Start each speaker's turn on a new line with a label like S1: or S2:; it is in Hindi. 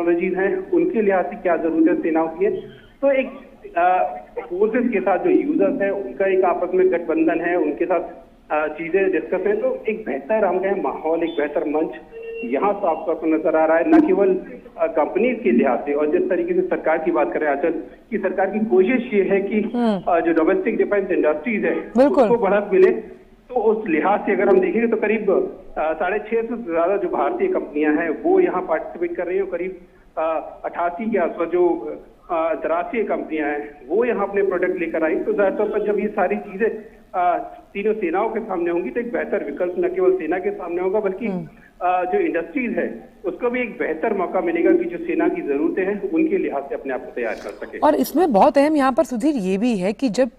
S1: टेक्नोलॉजीज हैं उनके लिहाज से क्या जरूरत है सेनाओं की है। तो एक फोर्सेस के साथ जो यूजर्स है उनका एक आपस में गठबंधन है, उनके साथ चीजें डिस्कस है, तो एक बेहतर हम कहें माहौल, एक बेहतर मंच यहाँ साफ तौर पर नजर आ रहा है। न केवल कंपनीज के लिहाज से, और जिस तरीके से सरकार की बात करें आजकल की सरकार की कोशिश ये है कि जो डोमेस्टिक डिफेंस इंडस्ट्रीज है उसको बढ़त मिले, तो उस लिहाज से अगर हम देखेंगे तो करीब 650 से ज्यादा जो भारतीय कंपनियां हैं वो यहाँ पार्टिसिपेट कर रही हैं। करीब 88 के आसपास जो अंतर्राष्ट्रीय कंपनियां हैं वो यहाँ अपने प्रोडक्ट लेकर आई। तो जाहिर तौर पर जब ये सारी चीजें तीनों सेनाओं के सामने होंगी तो एक बेहतर विकल्प न केवल सेना के सामने होगा बल्कि जो इंडस्ट्रीज है उसको भी एक बेहतर मौका मिलेगा कि जो सेना की जरूरतें हैं उनके लिहाज से अपने आप को तैयार कर सके।
S2: और इसमें बहुत अहम यहाँ पर सुधीर ये भी है कि जब